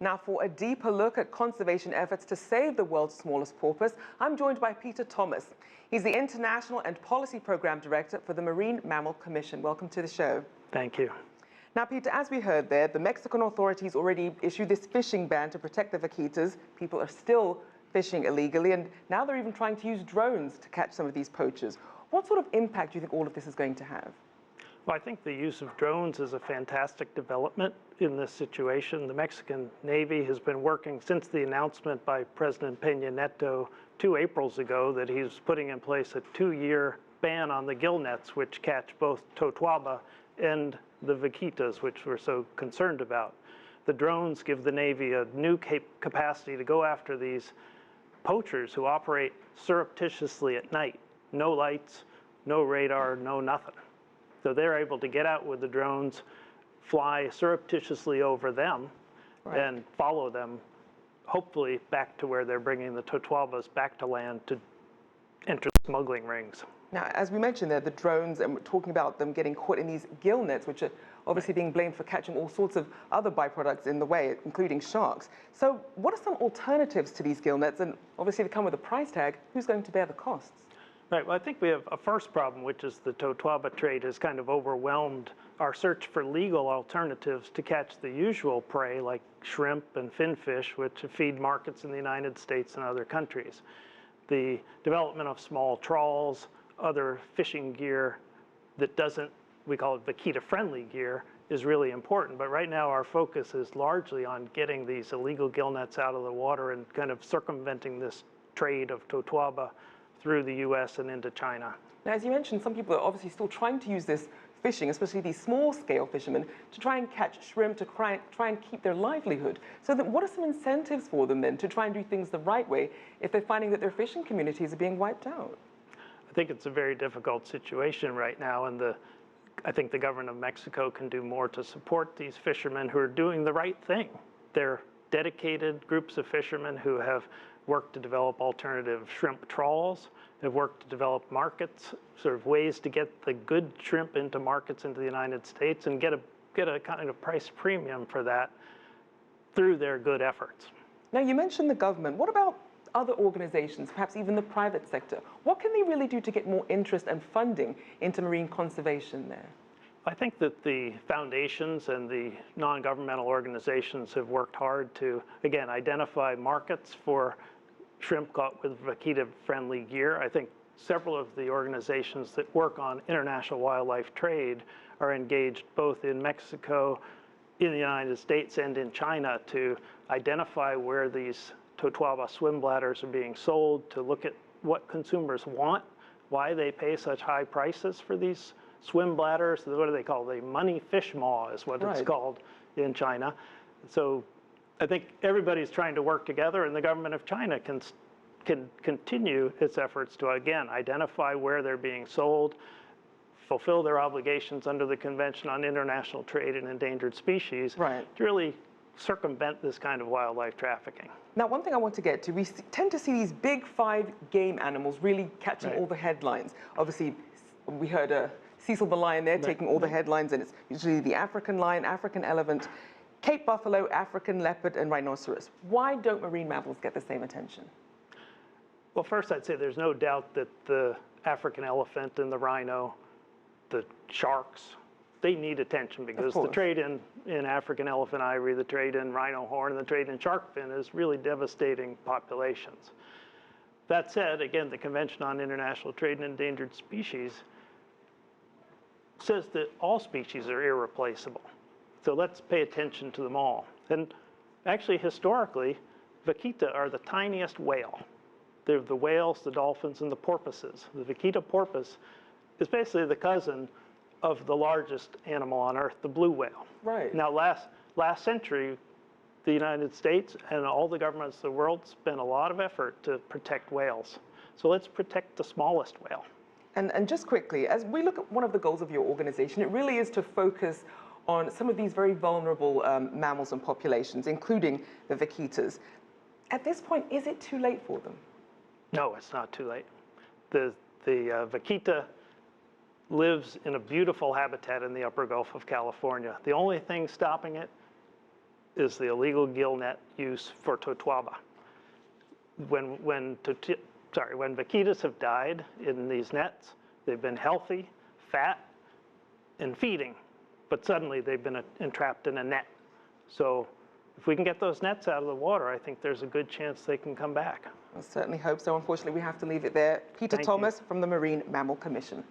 Now, for a deeper look at conservation efforts to save the world's smallest porpoise, I'm joined by Peter Thomas. He's the International and Policy Program Director for the Marine Mammal Commission. Welcome to the show. Thank you. Now, Peter, as we heard there, the Mexican authorities already issued this fishing ban to protect the vaquitas. People are still fishing illegally, and now they're even trying to use drones to catch some of these poachers. What sort of impact do you think all of this is going to have? Well, I think the use of drones is a fantastic development in this situation. The Mexican Navy has been working since the announcement by President Peña Nieto 2 Aprils ago that he's putting in place a 2-year ban on the gill nets, which catch both totuaba and the vaquitas, which we're so concerned about. The drones give the Navy a new capacity to go after these poachers who operate surreptitiously at night. No lights, no radar, no nothing. So they're able to get out with the drones, fly surreptitiously over them, and follow them, hopefully back to where they're bringing the totuabas back to land to enter smuggling rings. Now, as we mentioned there, the drones, and we're talking about them getting caught in these gill nets, which are obviously being blamed for catching all sorts of other byproducts in the way, including sharks. So what are some alternatives to these gill nets? And obviously they come with a price tag. Who's going to bear the costs? Right, well, I think we have a first problem, which is the totuaba trade has kind of overwhelmed our search for legal alternatives to catch the usual prey like shrimp and finfish, which feed markets in the United States and other countries. The development of small trawls, other fishing gear that doesn't, we call it vaquita-friendly gear, is really important. But right now our focus is largely on getting these illegal gill nets out of the water and kind of circumventing this trade of totuaba through the U.S. and into China. Now, as you mentioned, some people are obviously still trying to use this fishing, especially these small-scale fishermen, to try and catch shrimp, to try and keep their livelihood. So then what are some incentives for them then to try and do things the right way if they're finding that their fishing communities are being wiped out? I think it's a very difficult situation right now, and I think the government of Mexico can do more to support these fishermen who are doing the right thing. They're dedicated groups of fishermen who have worked to develop alternative shrimp trawls, have worked to develop markets, sort of ways to get the good shrimp into markets into the United States and get a kind of price premium for that through their good efforts. Now, you mentioned the government. What about other organizations, perhaps even the private sector? What can they really do to get more interest and funding into marine conservation there? I think that the foundations and the non-governmental organizations have worked hard to, again, identify markets for shrimp caught with vaquita-friendly gear. I think several of the organizations that work on international wildlife trade are engaged both in Mexico, in the United States, and in China to identify where these totuaba swim bladders are being sold, to look at what consumers want, why they pay such high prices for these swim bladders. What do they call it? The money fish maw is what it's called in China. So I think everybody's trying to work together, and the government of China can continue its efforts to, again, identify where they're being sold, fulfill their obligations under the Convention on International Trade in Endangered Species, to really circumvent this kind of wildlife trafficking. Now, one thing I want to get to, we tend to see these big 5 game animals really catching all the headlines. Obviously, we heard Cecil the lion there taking all the headlines, and it's usually the African lion, African elephant, Cape buffalo, African leopard, and rhinoceros. Why don't marine mammals get the same attention? Well, first I'd say there's no doubt that the African elephant and the rhino, the sharks, they need attention because the trade in African elephant ivory, the trade in rhino horn, and the trade in shark fin is really devastating populations. That said, again, the Convention on International Trade in Endangered Species says that all species are irreplaceable. So let's pay attention to them all. And actually, historically, vaquita are the tiniest whale. They're the whales, the dolphins, and the porpoises. The vaquita porpoise is basically the cousin of the largest animal on Earth, the blue whale. Now, last century, the United States and all the governments of the world spent a lot of effort to protect whales. So let's protect the smallest whale. And just quickly, as we look at one of the goals of your organization, it really is to focus on some of these very vulnerable mammals and populations, including the vaquitas. At this point, is it too late for them? No, it's not too late. The vaquita lives in a beautiful habitat in the upper Gulf of California. The only thing stopping it is the illegal gill net use for totwaba. When vaquitas have died in these nets, they've been healthy, fat, and feeding, but suddenly they've been entrapped in a net. So if we can get those nets out of the water, I think there's a good chance they can come back. I certainly hope so. Unfortunately, we have to leave it there. Peter Thank Thomas you. from the Marine Mammal Commission.